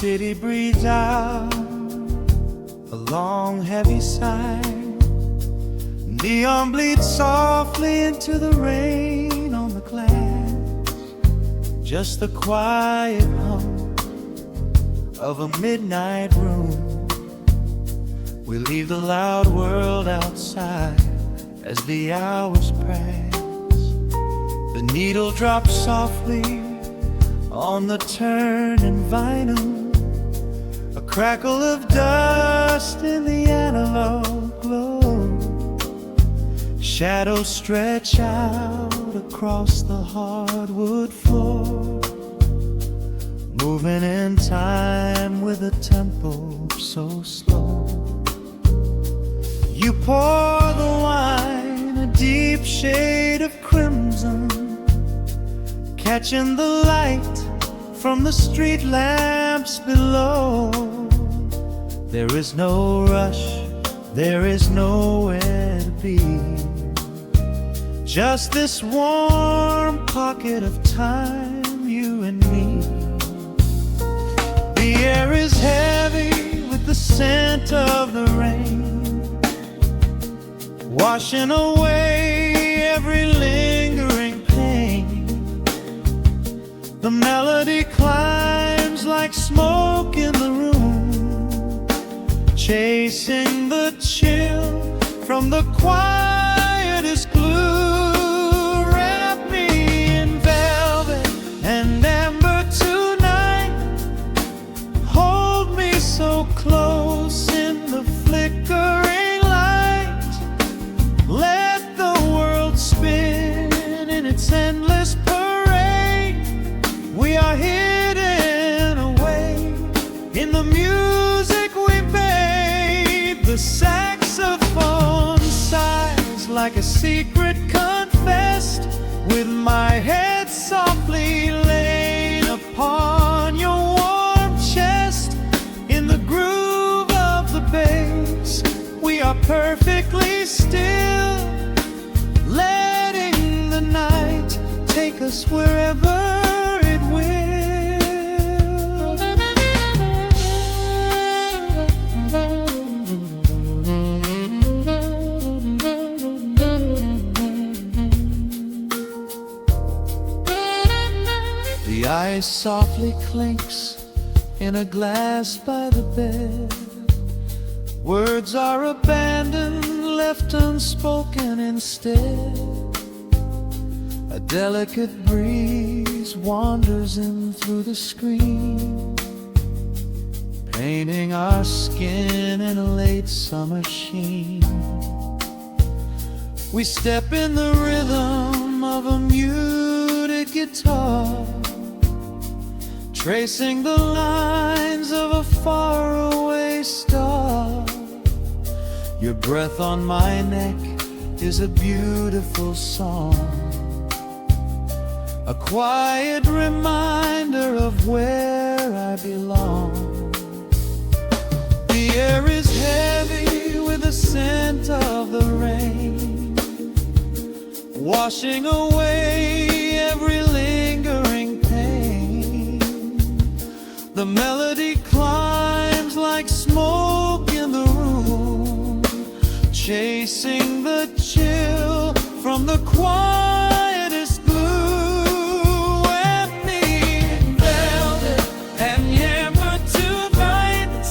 city breathes out a long heavy sigh. Neon bleeds softly into the rain on the glass. Just the quiet hum of a midnight room. We leave the loud world outside as the hours pass. The needle drops softly on the turning vinyl. A crackle of dust in the analog glow. Shadows stretch out across the hardwood floor, moving in time with a tempo so slow. You pour the wine, a deep shade of crimson, catching the light from the street lamps below. There is no rush, there is nowhere to be. Just this warm pocket of time, you and me. The air is heavy with the scent of the rain, washing away every lingering pain. The melody climbs like smoke in the room, chasing the chill from the quietest glue. Wrap me in velvet and amber tonight. Hold me so close in the flickering light. Let the world spin in its endless parade. We are hidden away in the music we made. The saxophone sighs like a secret confessed, with my head softly laid upon your warm chest. In the groove of the bass, we are perfectly still, letting the night take us wherever it will. The ice softly clinks in a glass by the bed. Words are abandoned, left unspoken instead. A delicate breeze wanders in through the screen, painting our skin in a late summer sheen. We step in the rhythm of a muted guitar, tracing the lines of a faraway star. Your breath on my neck is a beautiful song, a quiet reminder of where I belong. The air is heavy with the scent of the rain, washing away every lingering pain. The melody climbs like smoke in the room, chasing the chill from the quietest glue. Wrap me in velvet and amber tonight.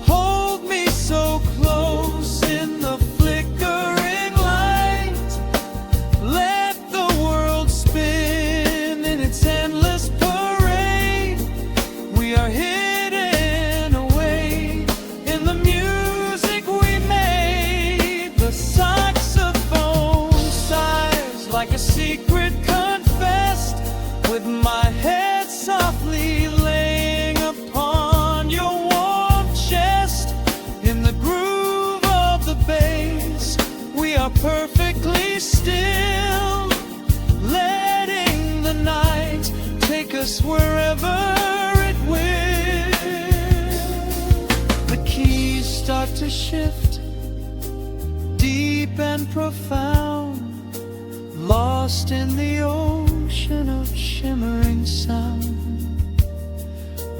Hold me so close in the flickering light. Let the world spin in its endless parade. We are hidden away in the music we made. The saxophone sighs like a secret confessed, with my head softly laying upon your warm chest. In the groove of the bass, we are perfectly still, letting the night take us wherever it will. The keys start to shift, deep and profound, lost in the ocean of shimmering sound.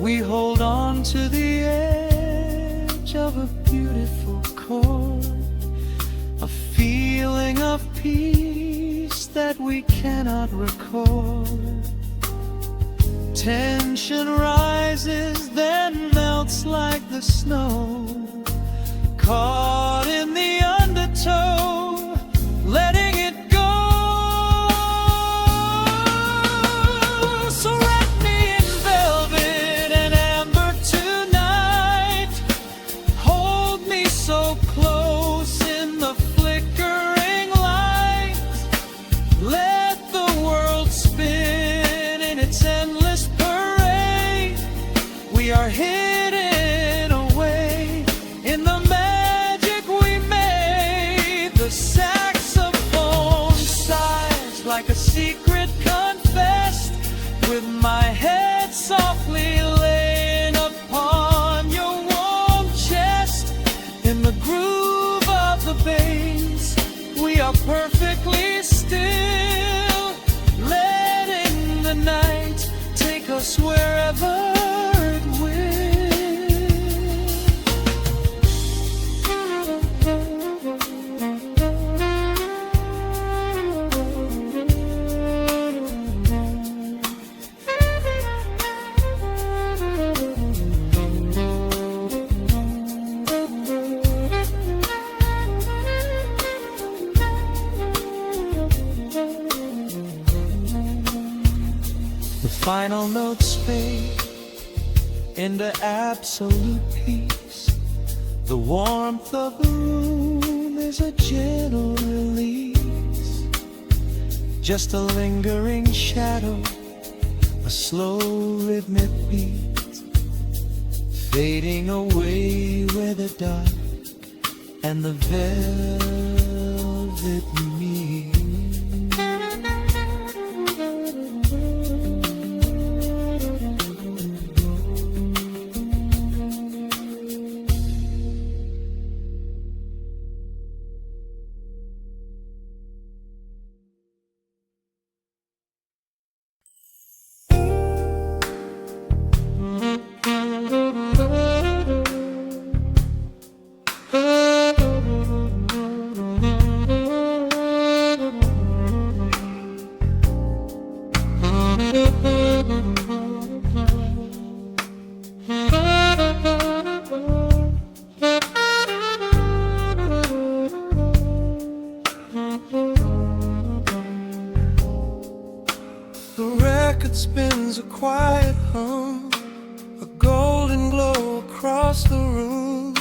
We hold on to the edge of a beautiful chord, a feeling of peace that we cannot record. Tension rises, then melts like the snow, caught in the undertow, letting it go. So wrap me in velvet and amber tonight, hold me so close in the flickering light, let the world spin in its endless parade. We are hidden away in the magic we made. The saxophone sighs like a secret confessed, with my head softly laying upon your warm chest. In the groove of the bass, we are perfectly still, letting the night take us wherever it will. The final notes fade into absolute peace. The warmth of the room is a gentle release, just a lingering shadow, a slow rhythmic beat, fading away where the dark and the velvet meet. The record spins a quiet hum, a golden glow across the room.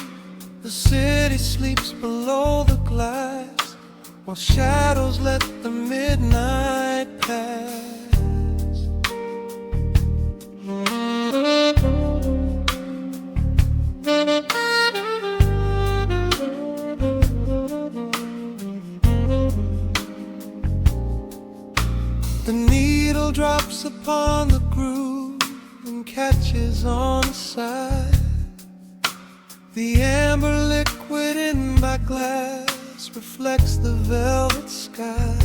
The city sleeps below the glass, while shadows let the midnight pass. The needle drops upon the groove and catches on the side. The amber liquid in my glass reflects the velvet sky.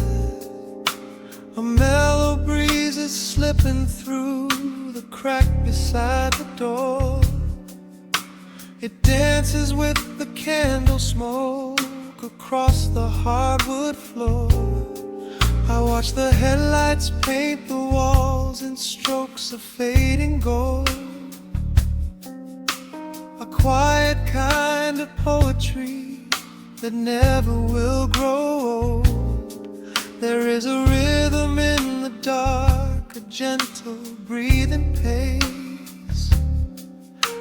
A mellow breeze is slipping through the crack beside the door. It dances with the candle smoke across the hardwood floor. I watch the headlights paint the walls in strokes of fading gold, a quiet kind of poetry that never will grow old. There is a rhythm in the dark, a gentle breathing pace,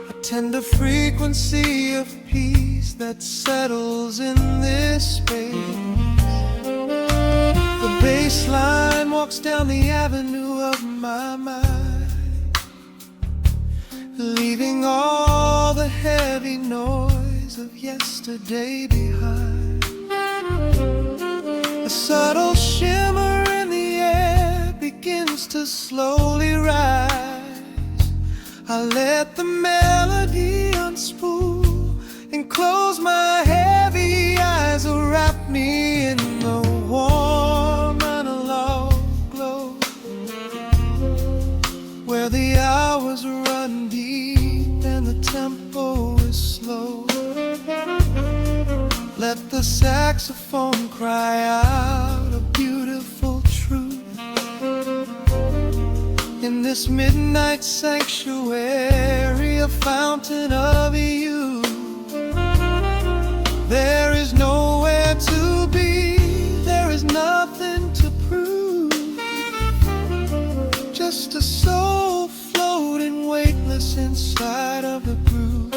a tender frequency of peace that settles in this space. The bass line walks down the avenue of my mind, leaving all the heavy noise of yesterday behind. A subtle shimmer in the air begins to slowly rise. I let the melody unspool and close my heavy eyes, wrap me in the warm analog glow, where the hours run deep Let the saxophone cry out a beautiful truth. In this midnight sanctuary, a fountain of youth. There is nowhere to be, there is nothing to prove. Just a soul floating weightless inside of the groove.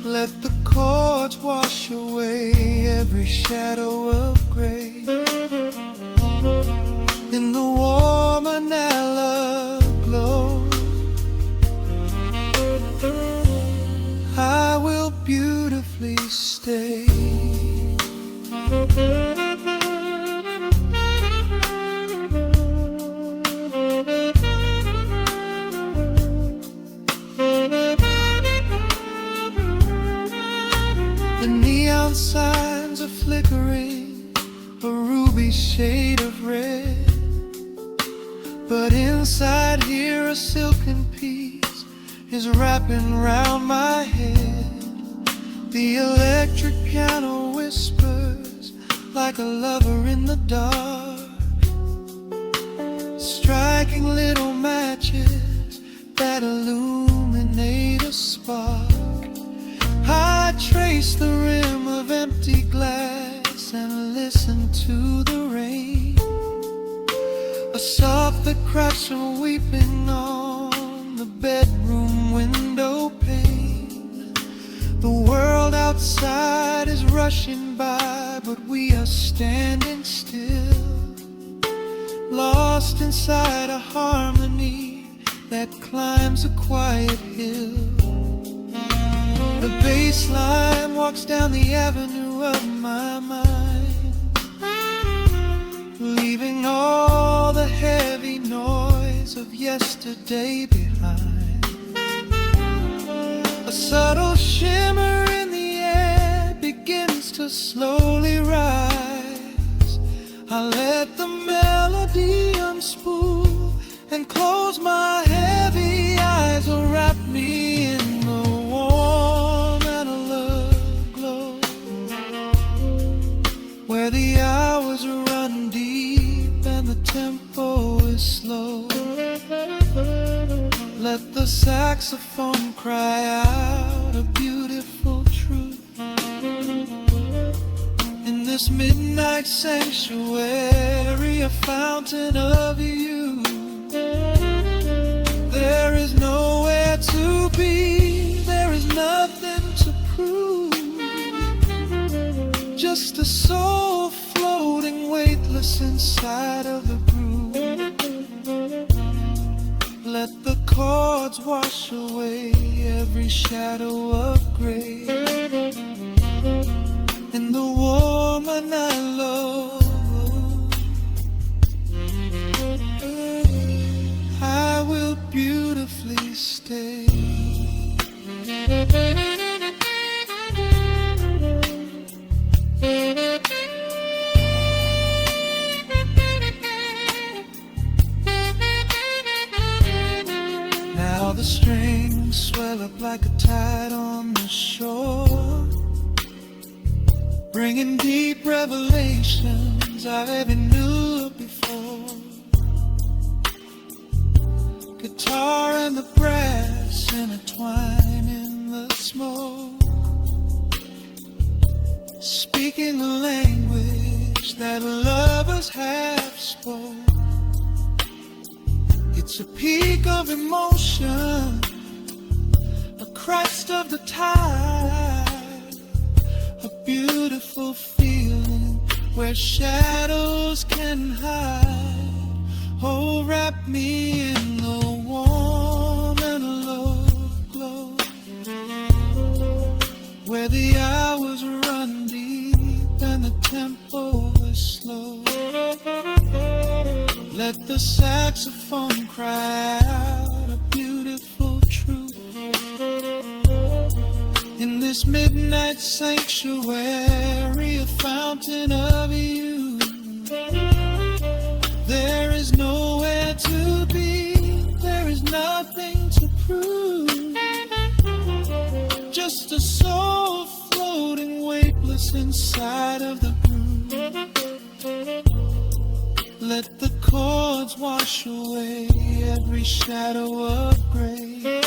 Let the chords wash away every shadow of gray. In the warm vanilla glow, I will beautifully stay. The neon signs are flickering, a ruby shade of red. But inside here a silken peace is wrapping round my head. The electric piano whispers like a lover in the dark, striking little matches that illuminate a spark. I trace the rim of empty glass and listen to the rain, a sob that cracks from weeping on the bedroom window pane. The world outside is rushing by, but we are standing still, lost inside a harmony that climbs a quiet hill. The bass line walks down the avenue of my mind, leaving all the heavy noise of yesterday behind. A subtle shimmer in the air begins to slowly rise. I let the melody unspool and close my heavy eyes, or wrap me in the warm analog glow, where the hours run deep and the tempo is slow. Let the saxophone cry out a beautiful truth. In this midnight sanctuary, a fountain of youth. There is nowhere to be, there is nothing to prove. Just a soul floating weightless inside of the groove. Let the chords wash away every shadow of gray. In the warm vanilla, I will beautifully stay. Now the strings swell up like a tide on the shore, bringing deep revelations I've ever knew before. Guitar and the brass intertwine in the smoke, speaking a language that lovers have spoke. It's a peak of emotion, a crest of the tide, a beautiful feeling where shadows can hide. Oh, wrap me in the warm analog glow, where the hours run deep and the tempo is slow. Let the saxophone cry out a beautiful truth. In this midnight sanctuary, a fountain of youth. There is nowhere to be, there is nothing to prove. Just a soul floating what's inside of the groove. Let the chords wash away every shadow of gray.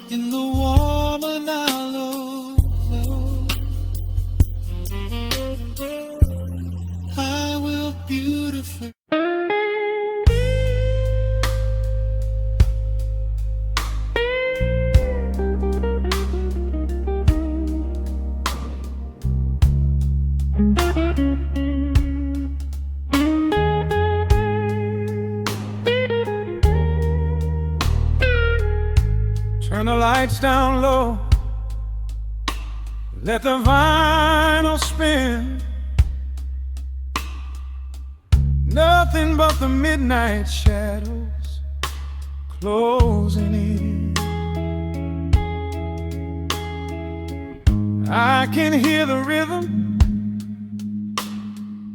In the warm and hollow glow, I will beautify. Turn the lights down low, let the vinyl spin. Nothing but the midnight shadows closing in. I can hear the rhythm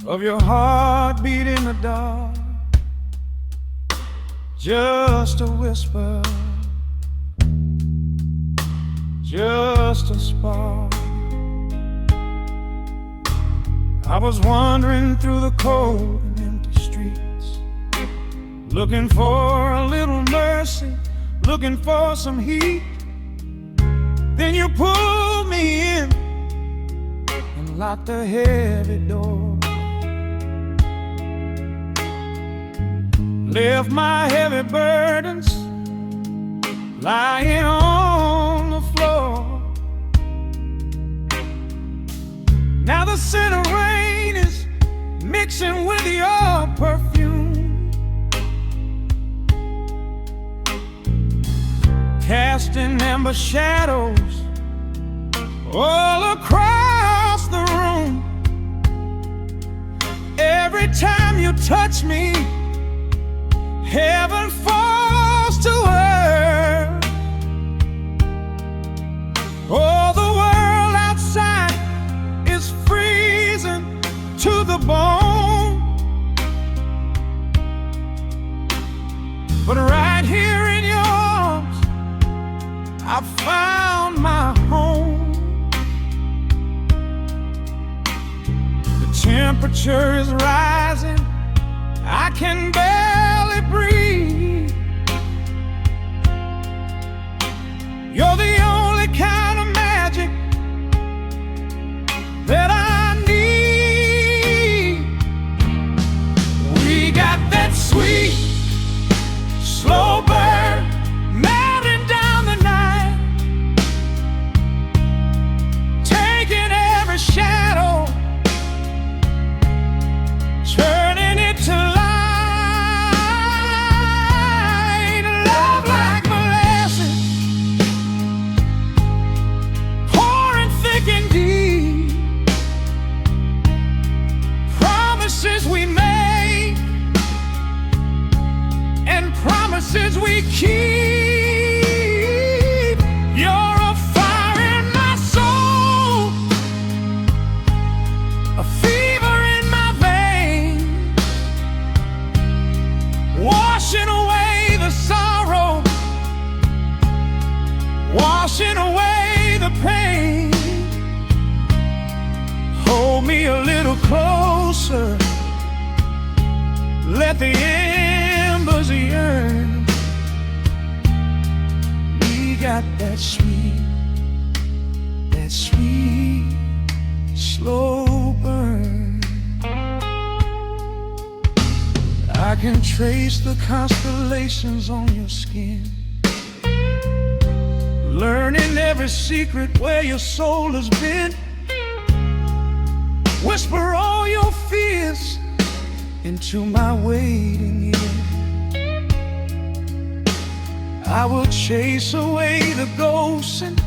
of your heartbeat in the dark, just a whisper, just a spark. I was wandering through the cold and empty streets, looking for a little mercy, looking for some heat. Then you pulled me in and locked the heavy door, left my heavy burdens lying on the floor. Now the scent of rain is mixing with your perfume, casting amber shadows all across the room. Every time you touch me, heaven falls to earth. Oh, the world outside is freezing to the bone, but right here in your arms I found my home. The temperature is rising, I can barely breathe. You're the only kind of magic that I need. We got that sweet, slow burn melting down the night, taking every shadow, turning it to light. Love like molasses, pouring thick and deep. Promises we make and promises we keep. You're a fire in my soul, a fever in my veins, washing away the sorrow, washing away the pain. Hold me a little closer, let the embers yearn. We got that sweet, slow burn. I can trace the constellations on your skin, learning every secret where your soul has been. Whisper all your fears into my waiting ear. I will chase away the ghosts and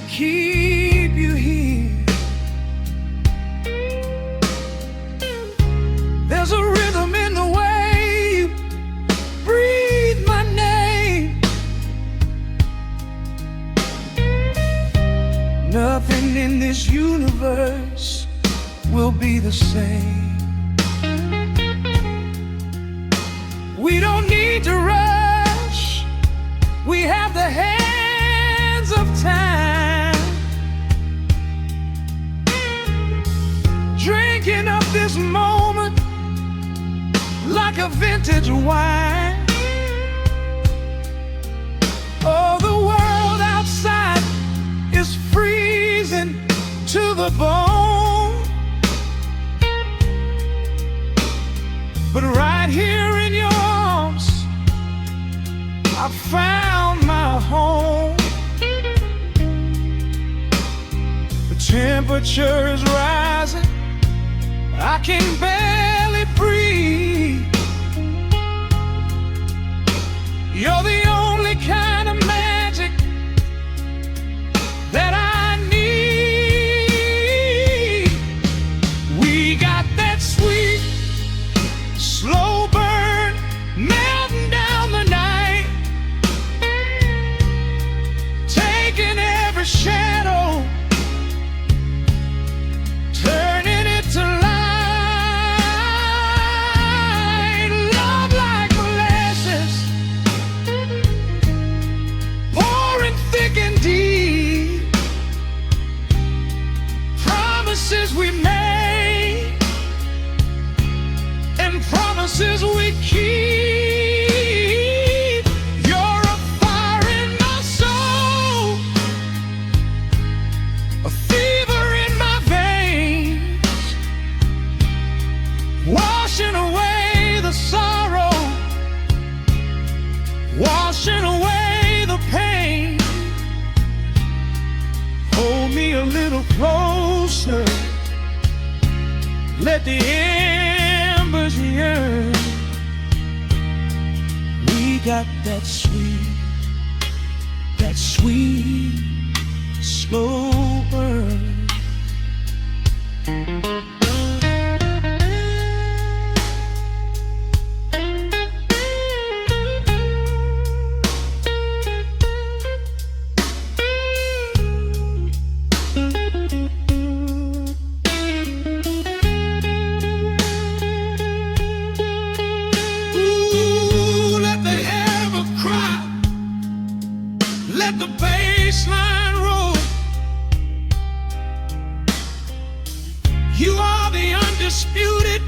keep you here. There's a rhythm in the way you breathe my name. Nothing in this universe will be the same. We don't need to rush, we have the hands of time. moment like a vintage wine. Oh, the world outside is freezing to the bone, but right here in your arms I found my home. The temperature is rising, I can barely breathe. You're the only kind of magic that I need. We got that sweet, slow burn melting down the night, taking every shadow, turning it to light. Love like molasses, pouring thick and deep. Promises we made and promises we keep. You're a fire in my soul, a fever in my veins, washing away the sorrow, washing away the pain. Hold me a little closer, let the embers yearn. We got that sweet, slow burn. Let the bass line roll. You are the undisputed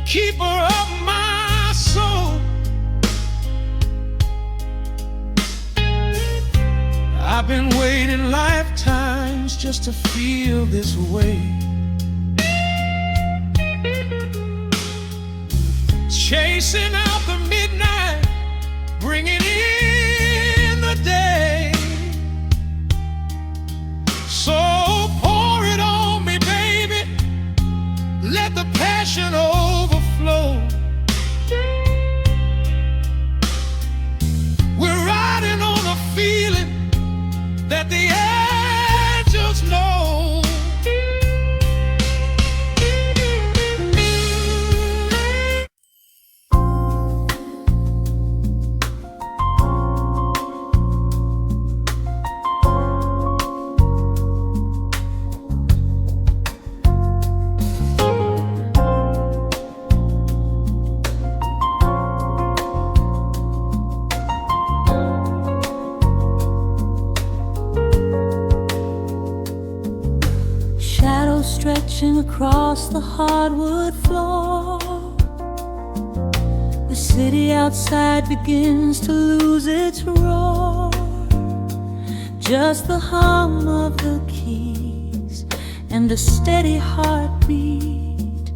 keeper of my soul. I've been waiting lifetimes just to feel this way. Chasing out the midnight, bringing in the day. So pour it on me, baby, let the passion overflow. We're riding on a feeling that the angels know. Stretching across the hardwood floor, the city outside begins to lose its roar. Just the hum of the keys and a steady heartbeat.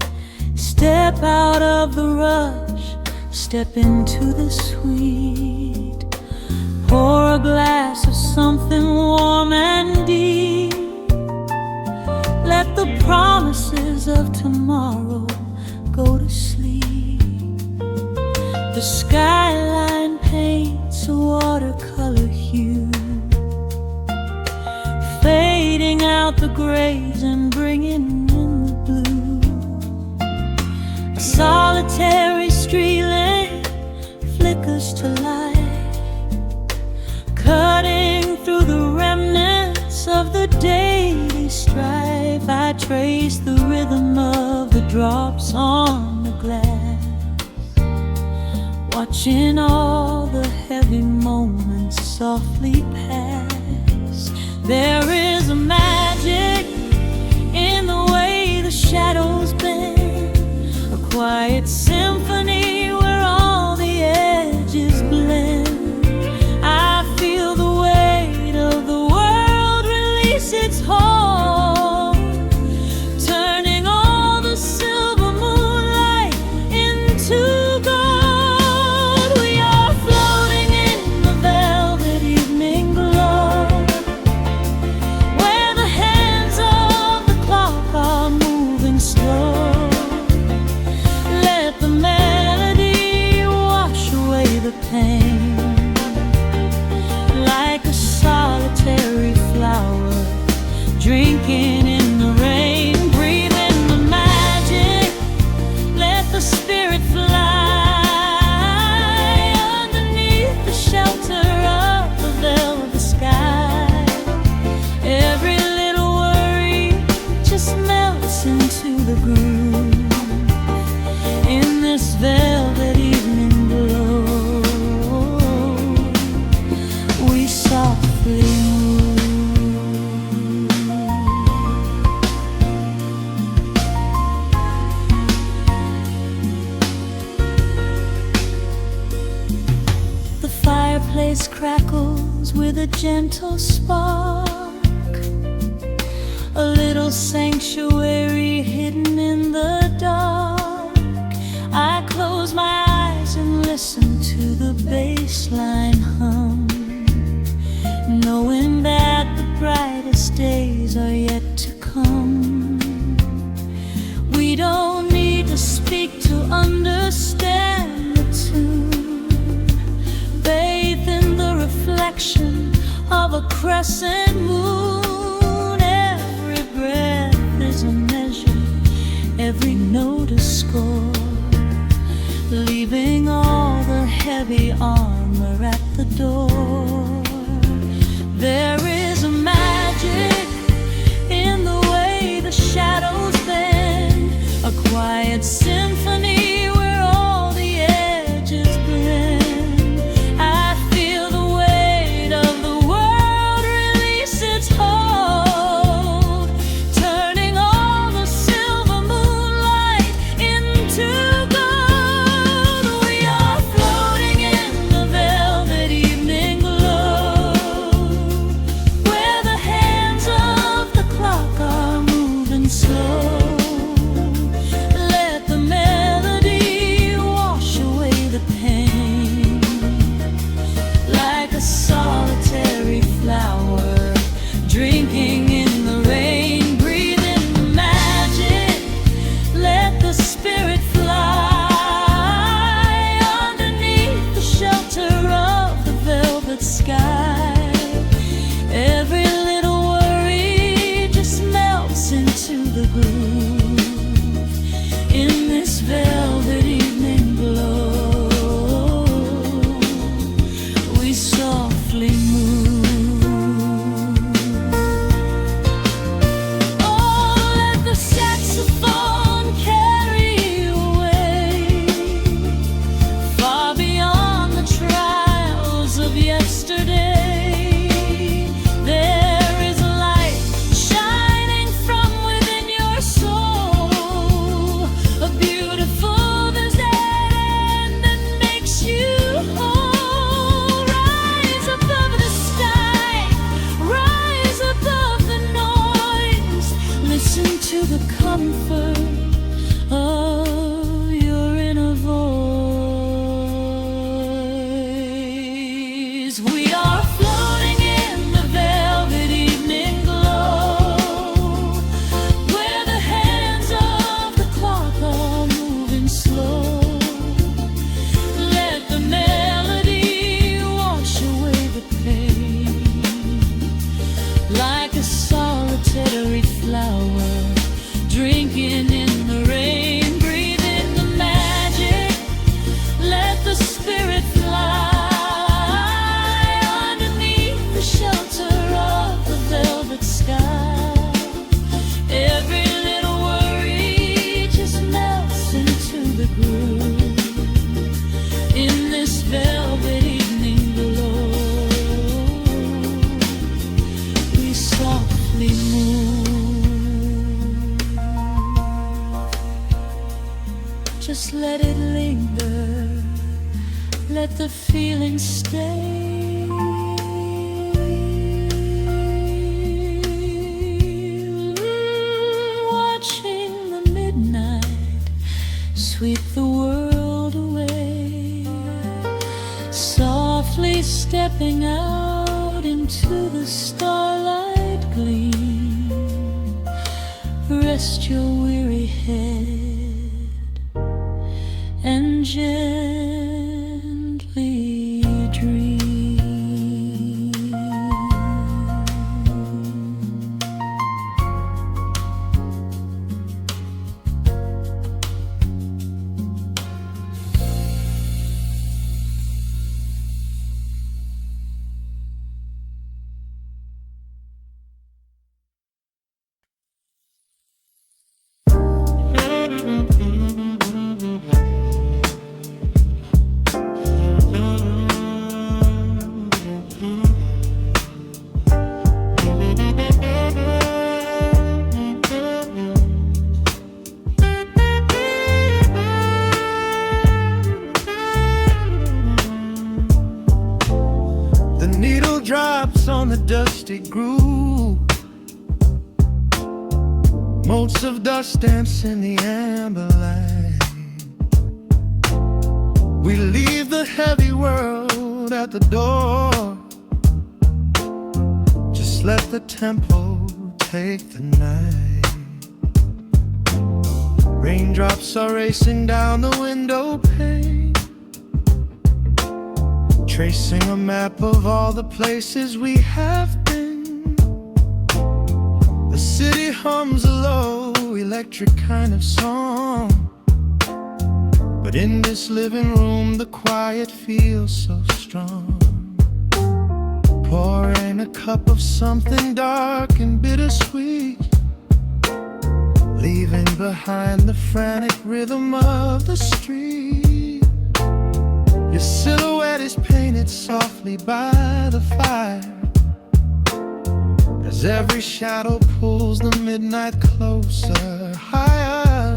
Step out of the rush, step into the sweet. Pour a glass of something warm and deep. Let the promises of tomorrow go to sleep. The skyline paints a watercolor hue, fading out the grays and bringing in the blue. A solitary street lamp flickers to life, cutting through the remnants of the daily strife. I trace the rhythm of the drops on the glass, watching all the heavy moments softly pass. There is a magic in the way the shadows bend, home, turning all the silver moonlight into gold. We are floating in the velvet evening glow, where the hands of the clock are moving slow. Let the melody wash away the pain, like a solitary flower drinking in the rain. Breathe in the magic, let the spirit fly underneath the shelter of the velvet sky. Every little worry just melts into the groove in this velvet evening glow. We softly move. The fireplace crackles with a gentle spark, a little sanctuary hidden in the dark. I close my eyes and listen to the bass line hum, knowing that the brightest days are yet to come. We don't need to speak to understand the tune, bathed in the reflection of a crescent moon. Every breath is a measure, every note a score, leaving all the heavy armor at the door. There is a magic in the way the shadows bend, a quiet symphony where all the edges blend. I feel the weight of the world release its hold, turning all the silver moonlight into gold. We are floating in the velvet evening glow, where the hands of the clock are moving slow. Let the melody wash away the pain, like a solitary flower drinking in the rain. Breathe in the magic, let the spirit fly underneath the shelter of the velvet sky. Every little worry just melts into the groove in this velvet evening glow. We softly move. Oh, let the saxophone carry you away, far beyond the trials of yesterday. There is a light shining from within your soul, a beautiful vision that makes you whole. Rise above the sky, rise above the noise, listen to the comfort of your inner voice. We are floating in the velvet evening glow, where the hands of the clock are moving slow. Let the melody wash away the pain, like a solitary flower drinking in the rain. Breathe in the magic, let the spirit fly underneath the shelter of the velvet sky. Every little worry just melts into the groove in this velvet evening glow. We softly move. Just let it linger, let the feeling stay. sweep the world away. Softly stepping out into the starlight gleam, rest your weary head and gently dream. Drops on the dusty groove, motes of dust dance in the amber light. We leave the heavy world at the door, just let the tempo take the night. Raindrops are racing down the window pane, tracing a map of all the places we have been. The city hums a low, electric kind of song, but in this living room the quiet feels so strong. Pouring a cup of something dark and bittersweet, leaving behind the frantic rhythm of the street. Your silhouette is painted softly by the fire, as every shadow pulls the midnight closer, higher.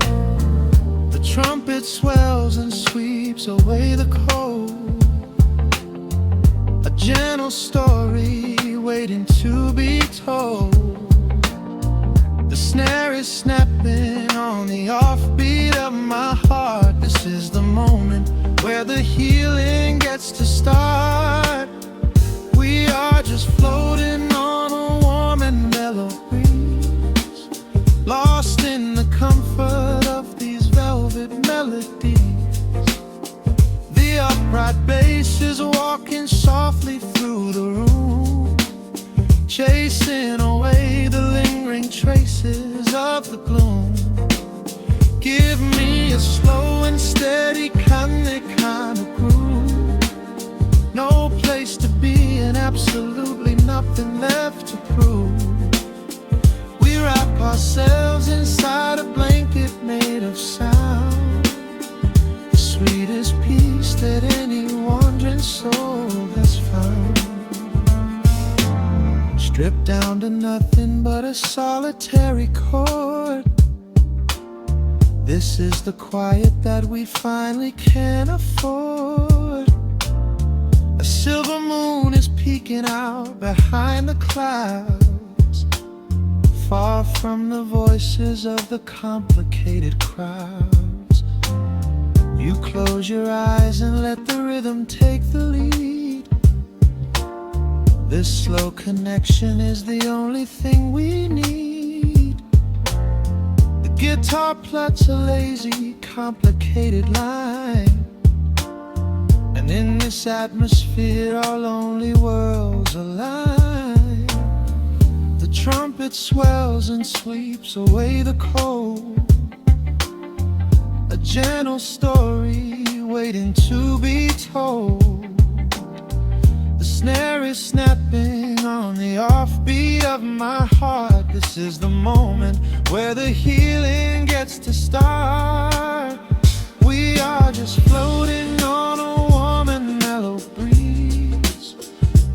The trumpet swells and sweeps away the cold, a gentle story waiting to be told. The snare is snapping on the offbeat of my heart. This is the moment where the healing gets to start. We are just floating on a warm and mellow breeze, lost in the comfort of these velvet melodies. The upright bass is walking softly through the room, chasing away the lingering traces of the gloom. Give me a slow and steady kind of groove, no place to be and absolutely nothing left to prove. We wrap ourselves inside a blanket made of sound, the sweetest peace that any wandering soul has found. Stripped down to nothing but a solitary chord, this is the quiet that we finally can afford. A silver moon is peeking out behind the clouds, far from the voices of the complicated crowds. You close your eyes and let the rhythm take the lead. This slow connection is the only thing we need. Guitar plots a lazy, complicated line, and in this atmosphere our lonely worlds align. The trumpet swells and sweeps away the cold, a gentle story waiting to be told. The snare is snapping on the offbeat of my heart. This is the moment where the healing gets to start. We are just floating on a warm and mellow breeze,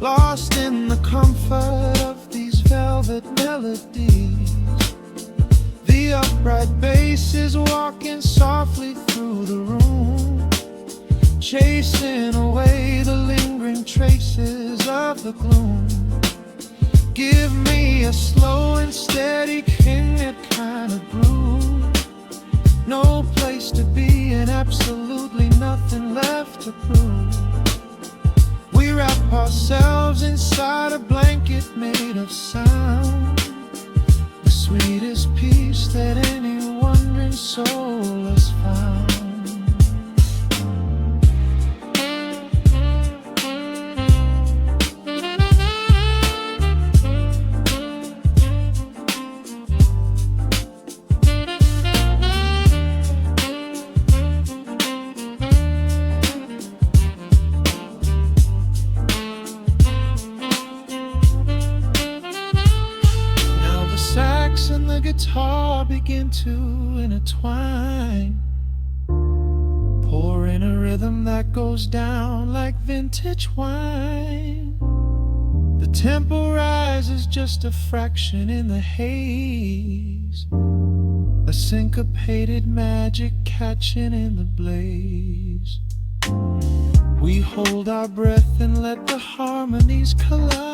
lost in the comfort of these velvet melodies. The upright bass is walking softly through the room, chasing away the lingering traces of the gloom. Give me a slow and steady kind of groove, no place to be of sound, the sweetest peace that any wandering soul has found. And the guitar begin to intertwine, pouring a rhythm that goes down like vintage wine. The tempo rises just a fraction in the haze, a syncopated magic catching in the blaze. We hold our breath and let the harmonies collide,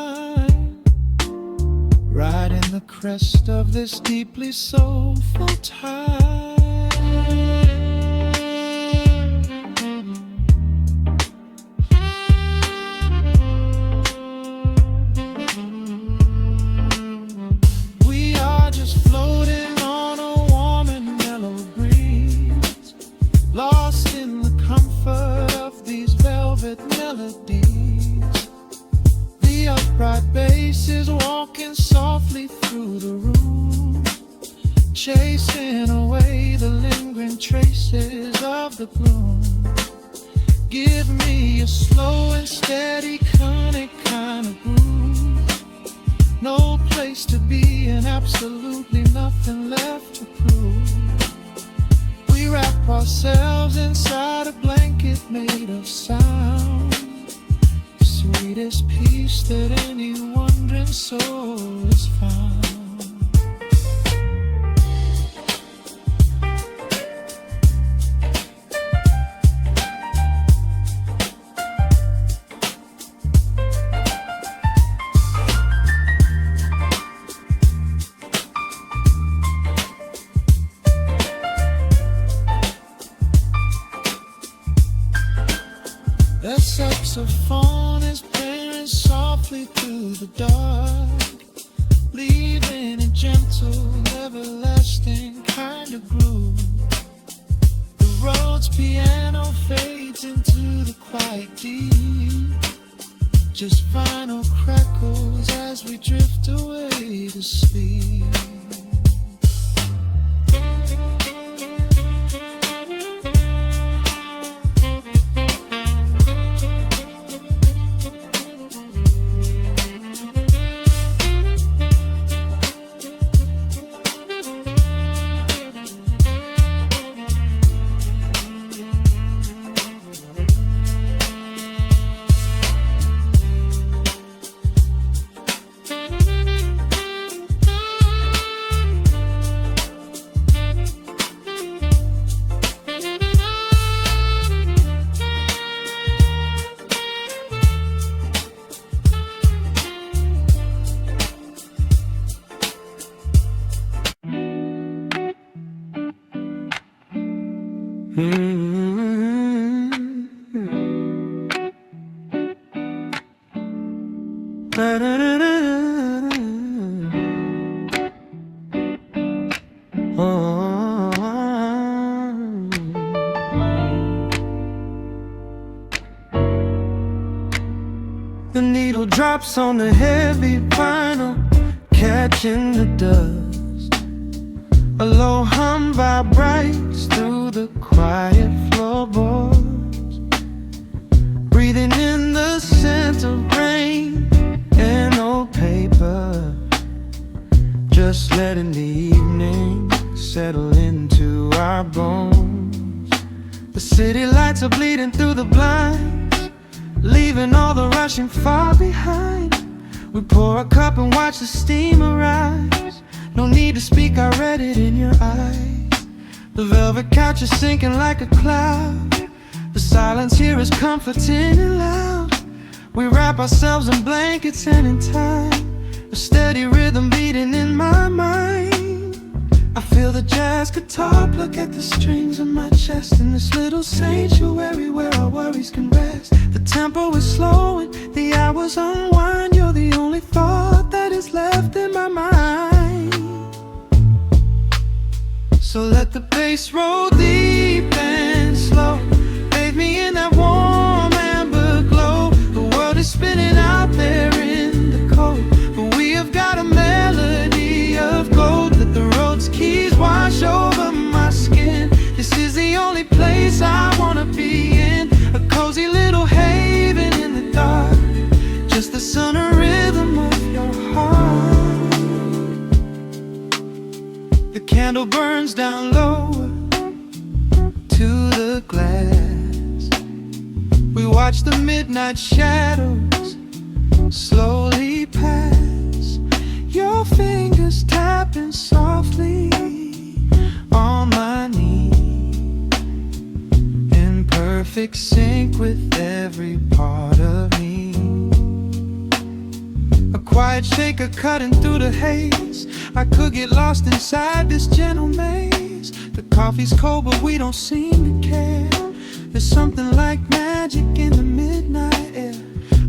right in the crest of this deeply soulful tide. We are just floating on a warm and mellow breeze, lost in the comfort of these velvet melodies. The upright bass is walking softly through the room, chasing away the lingering traces of the gloom. Give me a slow and steady conic kind of groove, no place to be and absolutely nothing left to prove. We wrap ourselves inside a blanket made of sound, sweetest peace that any wandering soul has found. The saxophone is playing softly through the dark, leaving a gentle, everlasting kind of groove. The Rhodes piano fades into the quiet deep, just final crackles as we drift away to sleep. The needle drops on the heavy vinyl, catching the dust. A low hum vibrates through the quiet floorboards, breathing in the scent of rain and old paper, just letting the evening settle into our bones. The city lights are bleeding through the blinds, leaving all the rushing far behind. We pour a cup and watch the steam arise. No need to speak, I read it in your eyes. The velvet couch is sinking like a cloud. The silence here is comforting and loud. We wrap ourselves in blankets and in time, a steady rhythm beating in my mind. I feel the jazz jazz guitar, pluck at the strings of my chest. In this little sanctuary where our worries can rest. The tempo is slowing, the hours unwind. You're the only thought that is left in my mind. So let the bass roll deep and slow. Bathe me in that warm amber glow. The world is spinning out there in the cold, but we have got a melody of gold. Let the road's keys wash over my skin. This is the only place I wanna be in. A cozy little haven in the dark, just the sun and rhythm of your heart. The candle burns down lower to the glass. We watch the midnight shadows slowly pass. Your fingers tapping softly on my knee, in perfect sync with every part of me. A quiet shaker cutting through the haze. I could get lost inside this gentle maze. The coffee's cold but we don't seem to care. There's something like magic in the midnight air.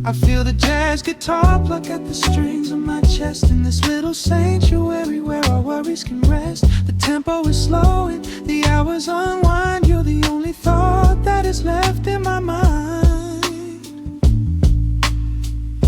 I feel the jazz guitar pluck at the strings of my chest. In this little sanctuary where our worries can rest. The tempo is slowing, the hours unwind. You're the only thought that is left in my mind.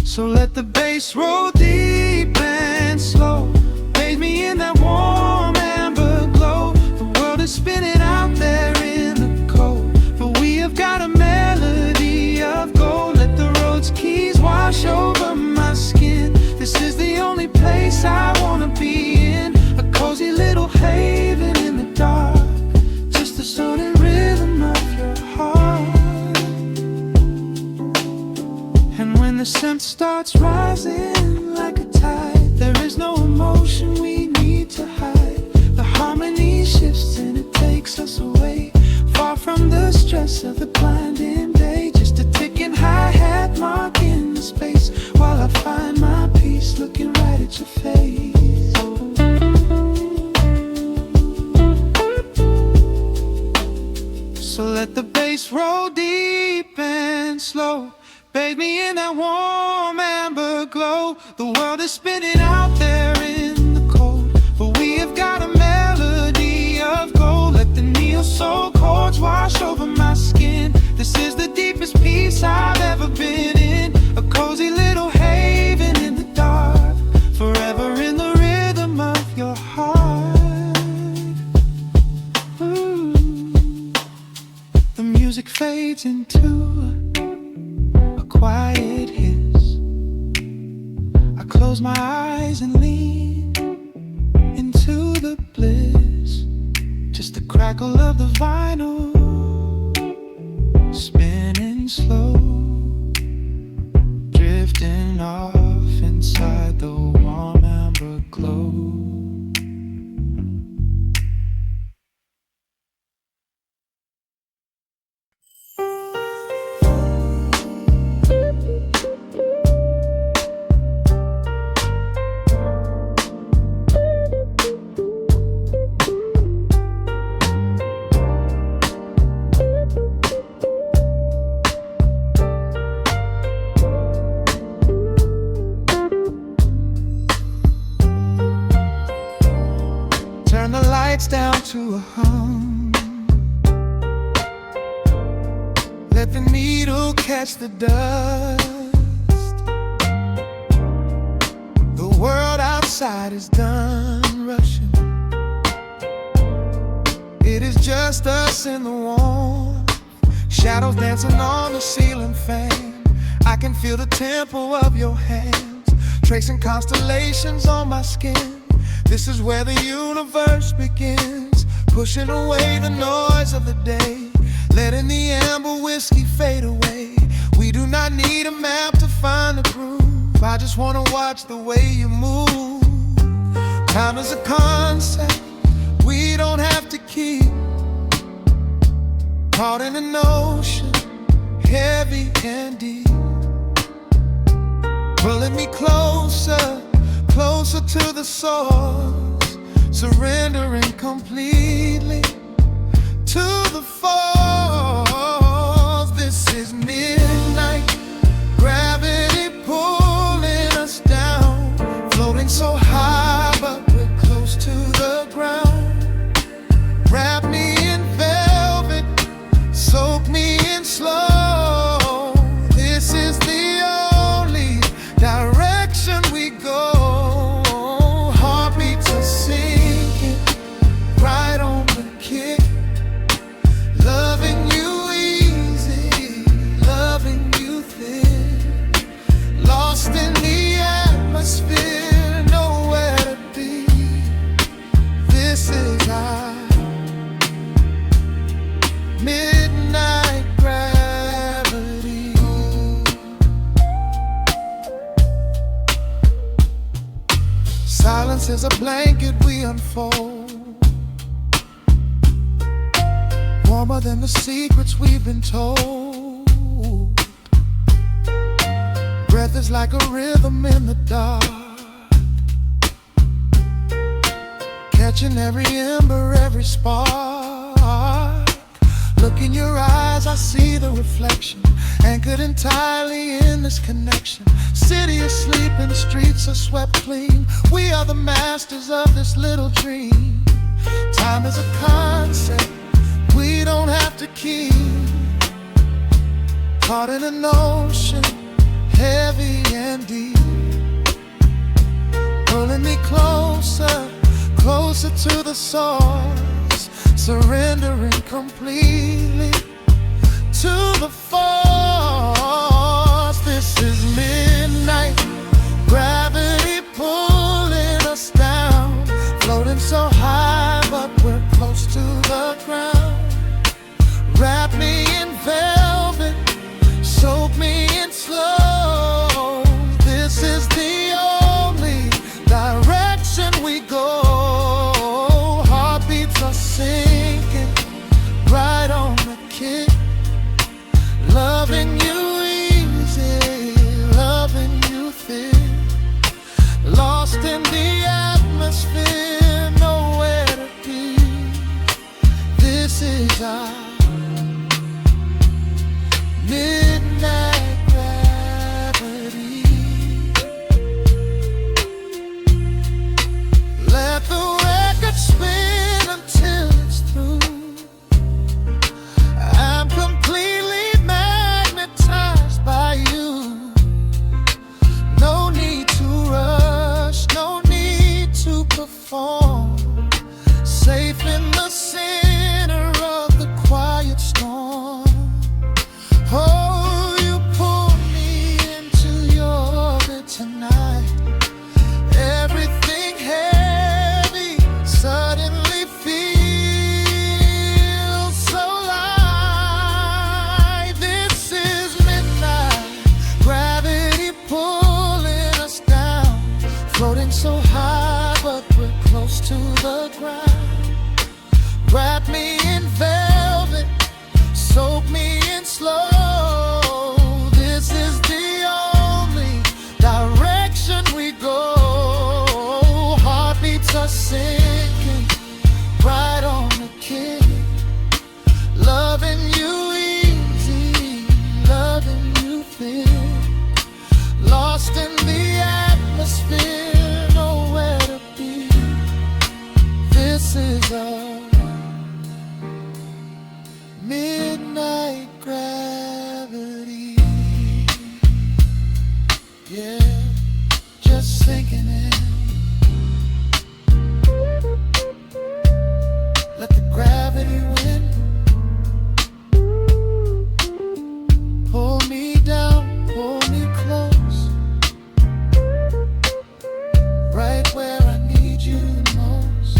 So let the bass roll deep and slow. Bathe me in that warm amber glow. The world is spinning out there in the cold, but we have got a melody of gold. Let the road's keys wash over my skin. This is the only place I wanna be in. A cozy little haven in the dark, just the soul and rhythm of your heart. And when the scent starts rising like a tide, there is no emotion we need to hide. The harmony shifts and it takes us away, far from the stress of the blinding day. Just a ticking hi-hat marking the space, while I find my peace looking right at your face. So let the bass roll deep and slow. Bathe me in that warm amber glow. The world is spinning out there in the cold, but we have got a melody of gold. Let the neon soul chords wash over my skin. This is the deepest peace I've ever been in. A cozy little haven in the dark, forever in the rhythm of your heart. Ooh. The music fades into a quiet hiss. I close my eyes and lean into the bliss. Just the crackle of the vinyl spinning slow, drifting off inside the warm amber glow. Turn the lights down to a hum. Let the needle catch the dust. The world outside is done rushing. It is just us in the warmth. Shadows dancing on the ceiling fan. I can feel the tempo of your hands, tracing constellations on my skin. This is where the universe begins, pushing away the noise of the day, letting the amber whiskey fade away. We do not need a map to find the groove. I just wanna watch the way you move. Time is a concept we don't have to keep. Caught in an ocean, heavy and deep, pulling me closer, closer to the source, surrendering completely. completely to the falls. This is midnight, gravity pulling us down, floating so high but we're close to the ground. Wrap me in velvet, soak me in slow. This is the only direction we go. Heartbeats are sinking, right on the kick. Loving you easy, loving you thin. Lost in the atmosphere, nowhere to be. This is our midnight gravity. Silence is a blanket we unfold, warmer than the secrets we've been told. Breath is like a rhythm in the dark, catching every ember, every spark. Look in your eyes, I see the reflection, anchored entirely in this connection. City asleep and the streets are swept clean. We are the masters of this little dream. Time is a concept we don't have to keep. Caught in an ocean, heavy and deep, pulling me closer, closer to the source, surrendering completely to the force. This is midnight, gravity pulling us down, floating so high but we're close to the ground. Wrap me in velvet, soak me in slow. This is the only direction we go. Heartbeats are sinking, right on the kick. Loving you easy, loving you thin. Lost in the atmosphere, nowhere to be. This is our midnight gravity. Let the record spin until it's through. I'm completely magnetized by you. No need to rush, no need to perform. Safe in the center of the quiet storm. Oh, you pull me into your orbit tonight. Everything heavy suddenly feels so light. This is midnight, gravity pulling us down, floating so high but we're close to the ground. Wrap me in velvet, soak me in slow. This is the only direction we go. Heartbeats are sinking, right on the kick. Loving you easy, loving you thin. Lost in the atmosphere, nowhere to be. This is our midnight gravity. Yeah, just sinking in. Let the gravity win. Pull me down, pull me close, right where I need you the most.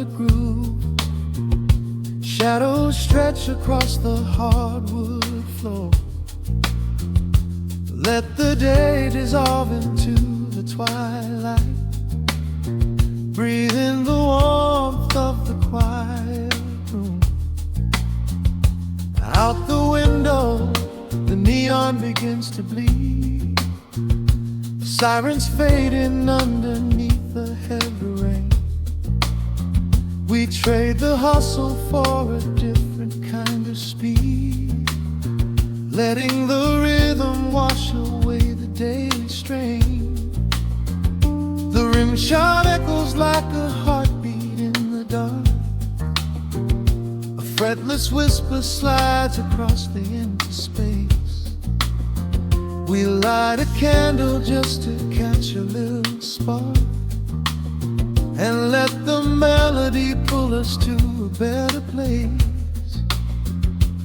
velvet groove. Shadows stretch across the hardwood floor. Let the day dissolve into the twilight. Breathe in the warmth of the quiet room. Out the window, the neon begins to bleed. Sirens fading underneath the heavy rain. We trade the hustle for a different kind of speed, letting the rhythm wash away the daily strain. The rim shot echoes like a heartbeat in the dark. A fretless whisper slides across the empty space. We light a candle just to catch a little spark, and let the melody pull us to a better place.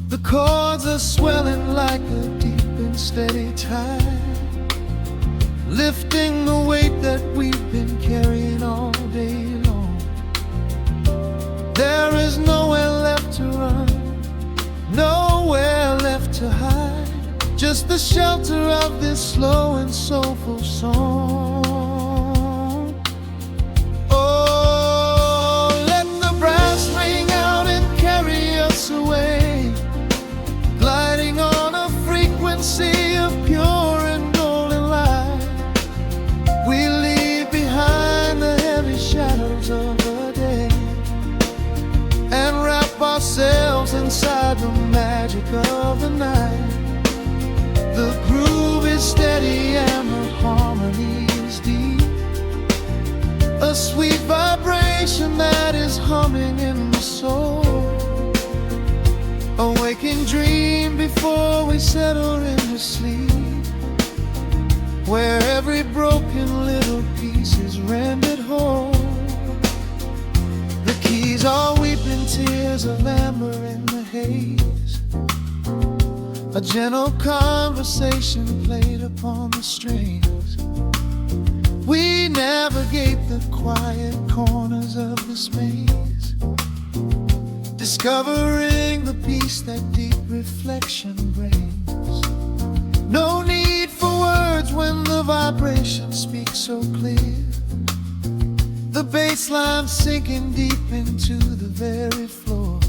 The chords are swelling like a deep and steady tide, lifting the weight that we've been carrying all day long. There is nowhere left to run, nowhere left to hide, just the shelter of this slow and soulful song. Oh, let the brass ring out and carry us away, gliding on a frequency of pure and golden light. We leave behind the heavy shadows of the day and wrap ourselves inside the magic of the night. The groove is steady and the harmony is deep, a sweet vibration that is humming in the soul. A waking dream before we settle into sleep, where every broken little piece is rendered whole. The keys are weeping tears of amber in the haze, a gentle conversation played upon the strings. We navigate the quiet corners of this maze, discovering the peace that deep reflection brings. No need for words when the vibration speaks so clear, the bass line sinking deep into the very floor.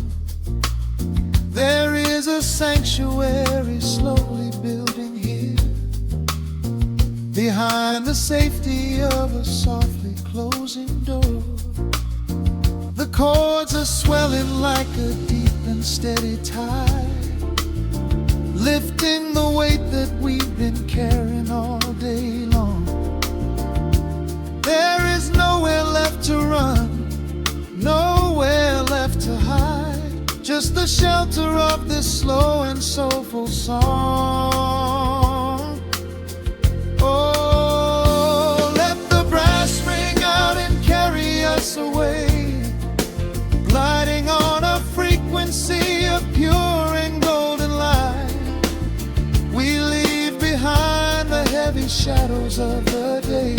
There is a sanctuary slowly building here, behind the safety of a softly closing door. The chords are swelling like a deep and steady tide, lifting the weight that we've been carrying all day long. There is nowhere left to run, nowhere left to hide, just the shelter of this slow and soulful song. Oh, let the brass ring out and carry us away, gliding on a frequency of pure and golden light. We leave behind the heavy shadows of the day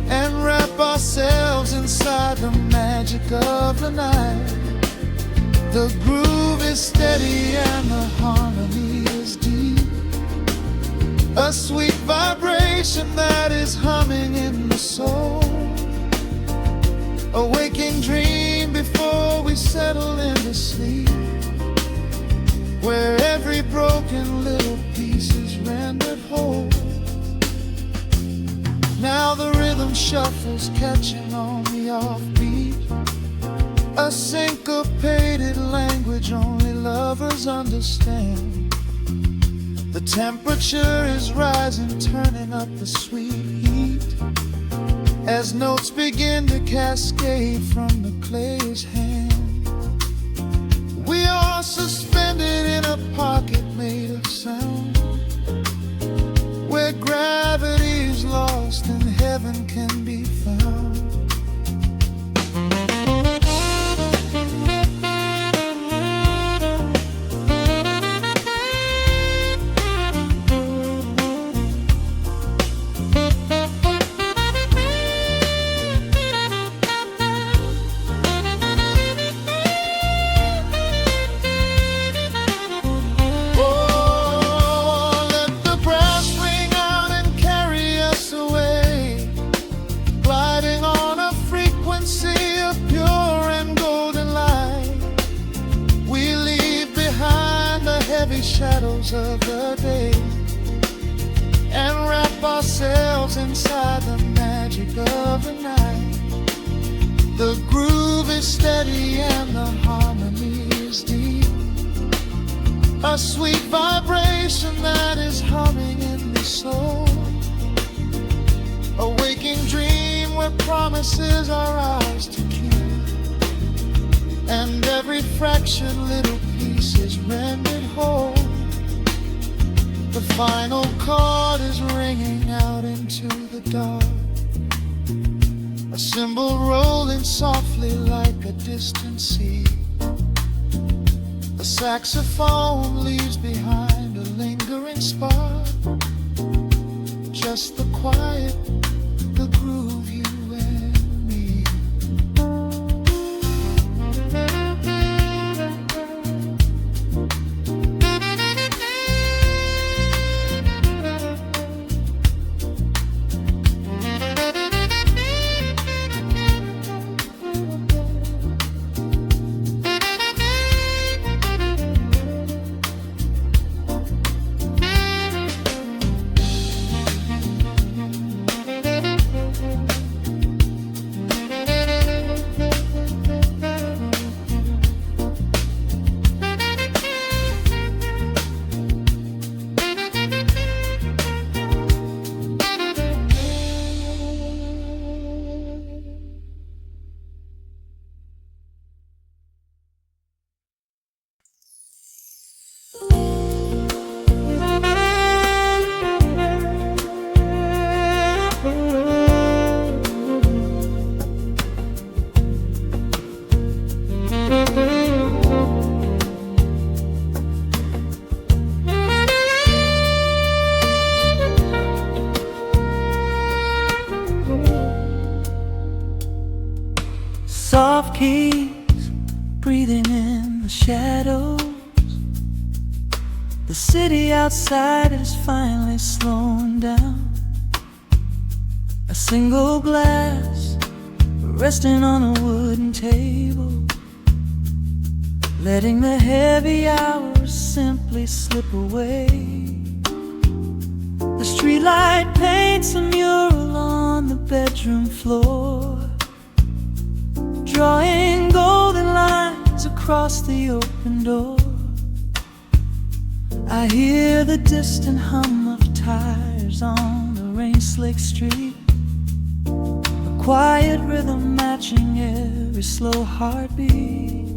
and wrap ourselves inside the magic of the night. The groove is steady and the harmony is deep, a sweet vibration that is humming in the soul. A waking dream before we settle into sleep, where every broken little piece is rendered whole. Now the rhythm shuffles, catching on the offbeat, a syncopated language only lovers understand. The temperature is rising, turning up the sweet heat, as notes begin to cascade from the clay's hand. We are suspended in a pocket made of sound, where gravity is lost and heaven can be found. heavy shadows of the day and wrap ourselves inside the magic of the night. The groove is steady and the harmony is deep, a sweet vibration that is humming in the soul, a waking dream where promises are ours to keep, and every fractured little piece is rendered whole. The final chord is ringing out into the dark, a cymbal rolling softly like a distant sea. The saxophone leaves behind a lingering spark, just the quiet, the groove, you and me. Soft keys breathing in the shadows. The city outside is finally slowing down. A single glass resting on a wooden table, letting the heavy hours simply slip away. The streetlight paints a mural on the bedroom floor, drawing golden lines across the open door. I hear the distant hum of tires on the rain-slicked street, a quiet rhythm matching every slow heartbeat.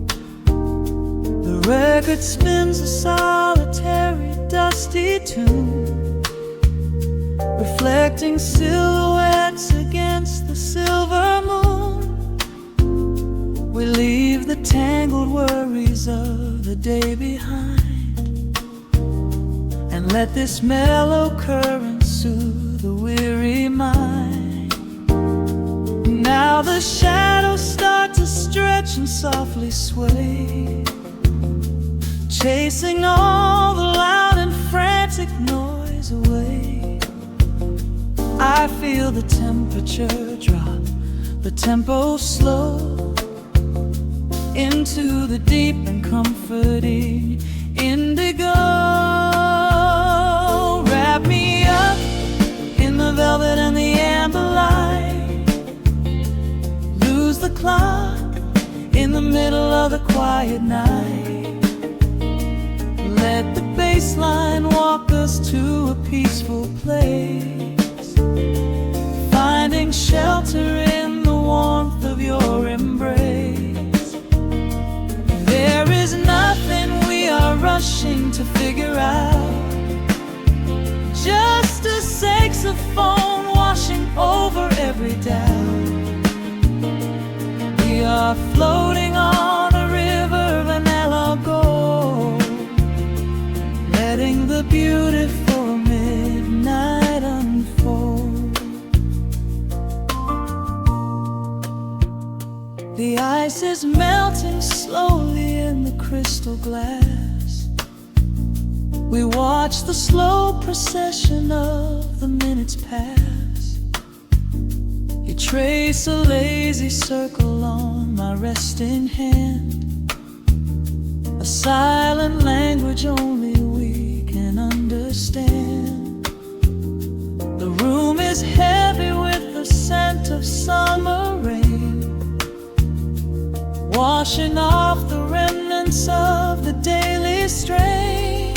The record spins a solitary, dusty tune, reflecting silhouettes against the silver moon. We leave the tangled worries of the day behind, and let this mellow current soothe the weary mind. Now the shadows start to stretch and softly sway, chasing all the loud and frantic noise away. I feel the temperature drop, the tempo slow, into the deep and comforting indigo. Wrap me up in the velvet and the amber light, lose the clock in the middle of the quiet night. Let the bass line walk us to a peaceful place, finding shelter in the warmth of your embrace. There is nothing we are rushing to figure out, just a saxophone washing over every doubt. We are floating on a river vanilla gold, letting the beautiful midnight unfold. The ice is melting slowly in the crystal glass. We watch the slow procession of the minutes pass. You trace a lazy circle on my resting hand, a silent language only understand. The room is heavy with the scent of summer rain, washing off the remnants of the daily strain.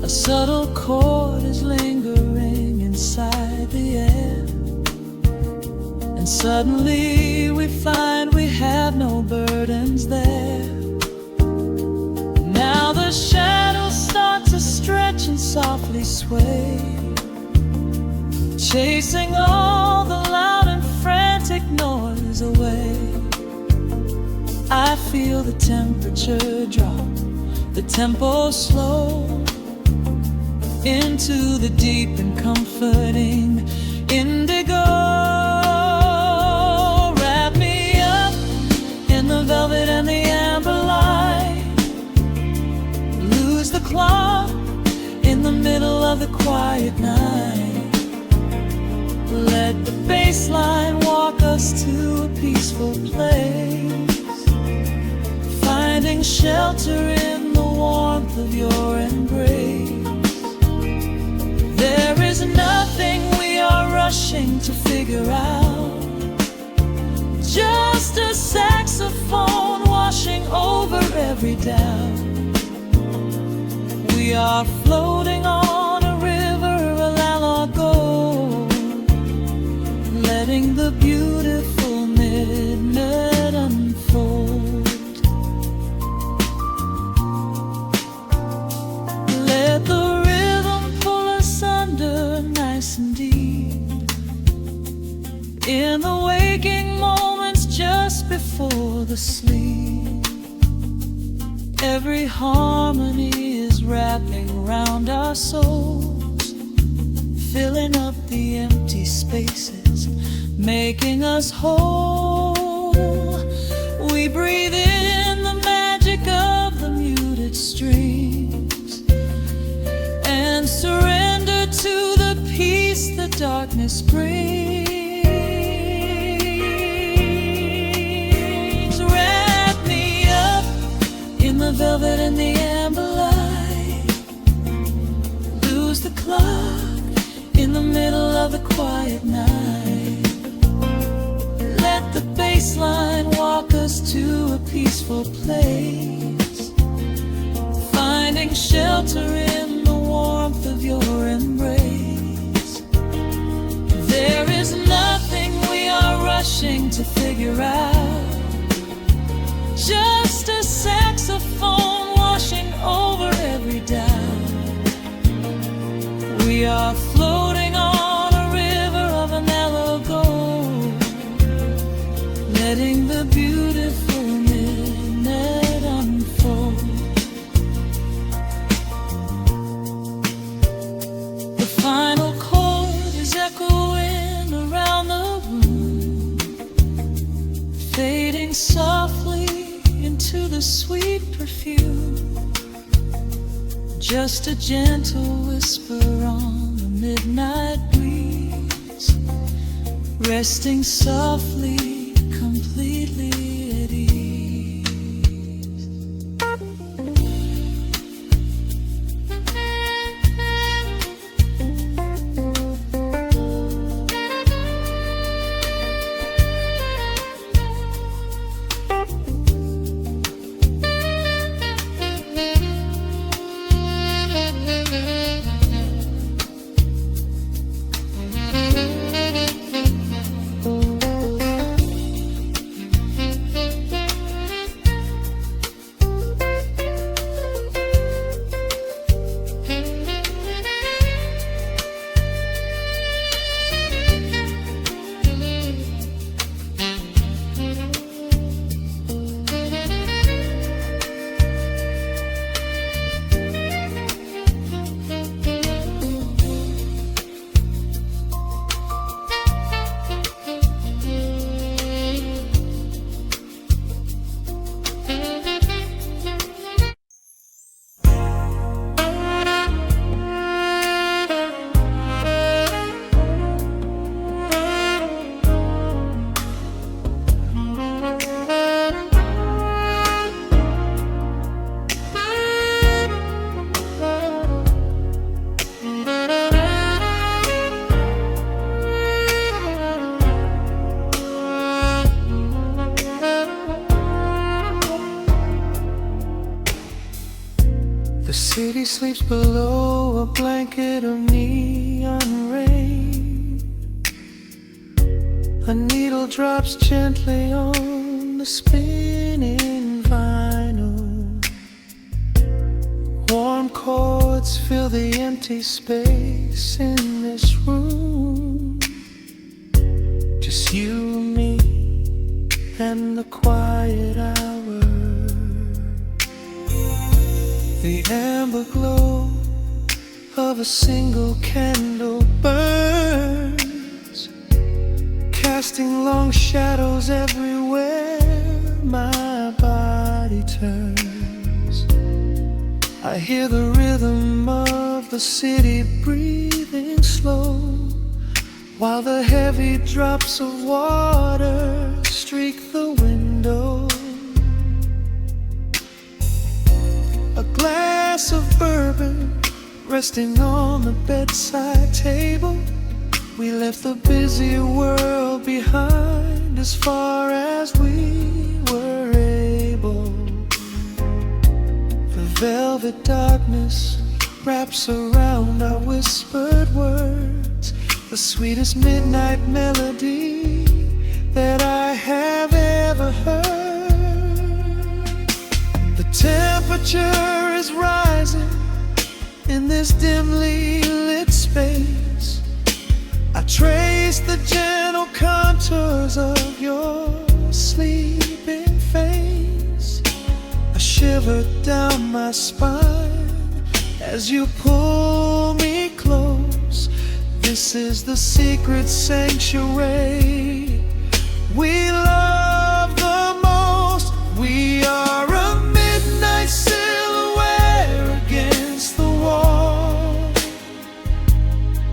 A subtle chord is lingering inside the air, and suddenly we find we have no burdens there. Now the shadows start to stretch and softly sway, chasing all the loud and frantic noise away. I feel the temperature drop, the tempo slow, into the deep and comforting indigo. Wrap me up in the velvet and the amber light, lose the clock in the middle of the quiet night. Let the bass line walk us to a peaceful place, finding shelter in the warmth of your embrace. There is nothing we are rushing to figure out, just a saxophone washing over every doubt. We are floating on a river, a lago, letting the beautiful midnight unfold. Let the nice and deep, in the waking moments just before the sleep. Every harmony is wrapping around our souls, filling up the empty spaces, making us whole. We breathe in the magic of the muted strings and surrender to the peace the darkness brings. Wrap me up in the velvet and the amber light, lose the clock in the middle of the quiet night. Let the bass line walk us to a peaceful place, finding shelter in the warmth of your embrace. There is nothing we are rushing to figure out, just a saxophone washing over every doubt. We are floating on a river of a mellow gold, letting the beautiful midnight unfold. The final chord is echoing around the room, fading softly into the sweet perfume. Just a gentle whisper on the midnight breeze, resting softly, completely at ease. The city sleeps below a blanket of neon rain. A needle drops gently on the spinning vinyl. Warm chords fill the empty space in this room. Just you and me and the quiet hour. The amber glow of a single candle burns, casting long shadows everywhere my body turns. I hear the rhythm of the city breathing slow, while the heavy drops of water streak the window. A glass of bourbon resting on the bedside table. We left the busy world behind as far as we were able. The velvet darkness wraps around our whispered words, the sweetest midnight melody that I have ever heard. The temperature is rising in this dimly lit space. I trace the gentle contours of your sleeping face. A shiver down my spine as you pull me close. This is the secret sanctuary we love the most. We are a midnight silhouette against the wall,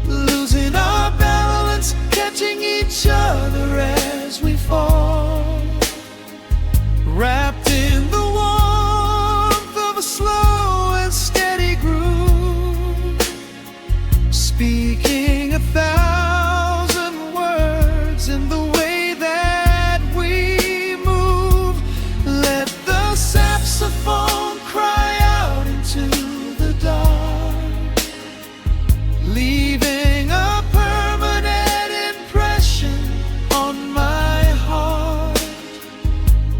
losing our balance, catching each other as we fall, wrapped in the warmth of a slow and steady groove, speaking 1,000 words in the way that we move. Let the saxophone cry out into the dark, leaving a permanent impression on my heart.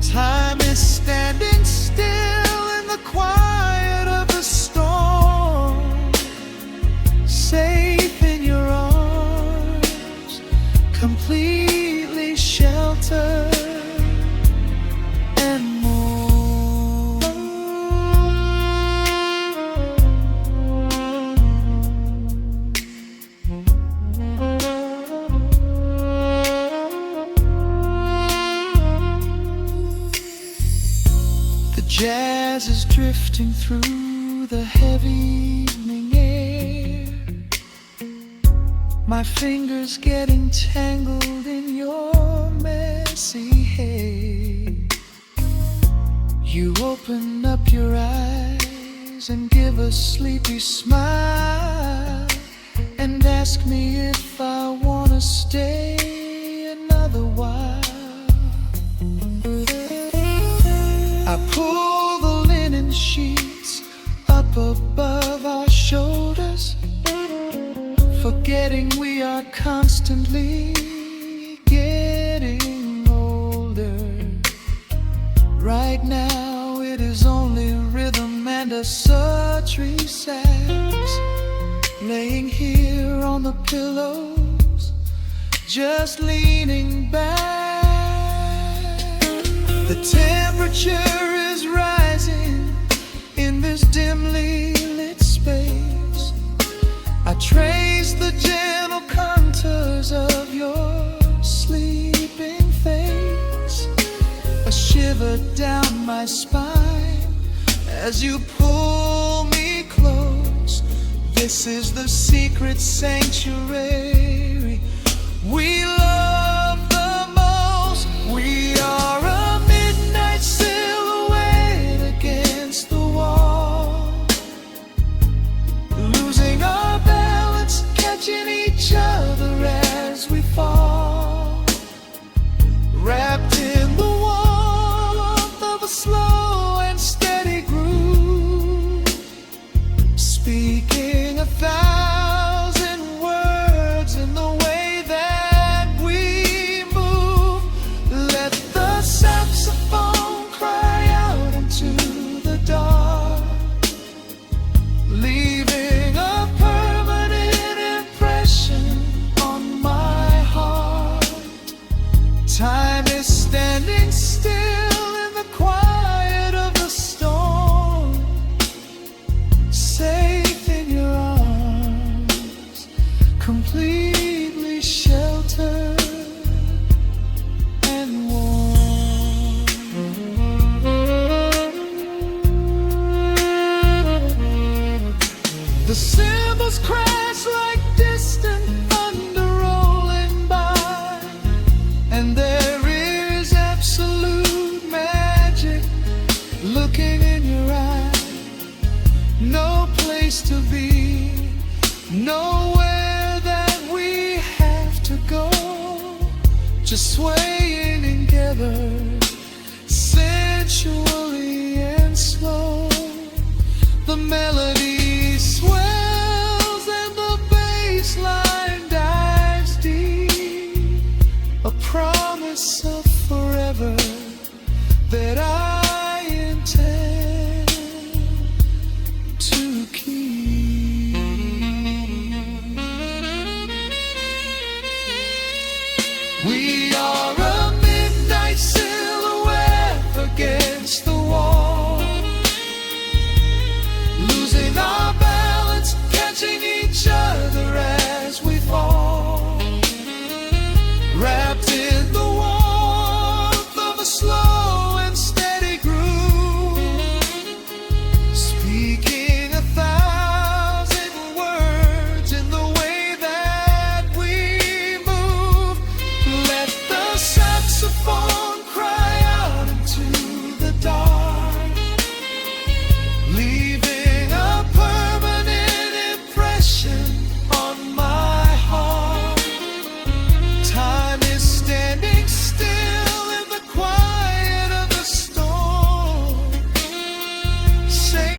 Time is standing still in the quiet of the storm, safe in your arms, completely sheltered and more. The jazz is drifting through the heavy evening air, my fingers getting tangled in your messy hair. You open up your eyes and give a sleepy smile, and ask me if I wanna stay another while. I pull the linen sheets up above our shoulders, forgetting we are constantly getting older. Right now it is only rhythm and a sultry sax, laying here on the pillows, just leaning back. The temperature is rising in this dimly lit space. I trace the gentle contours of your sleeping face. A shiver down my spine as you pull me close. This is the secret sanctuary we love the most. We are a midnight silhouette against the wall, losing our balance, catching each other as we fall, wrapped in the warmth of a slow and steady groove, The cymbals crash like distant thunder rolling by, and there is absolute magic looking in your eye. No place to be, nowhere that we have to go, just swaying together, sensually and slow. The melody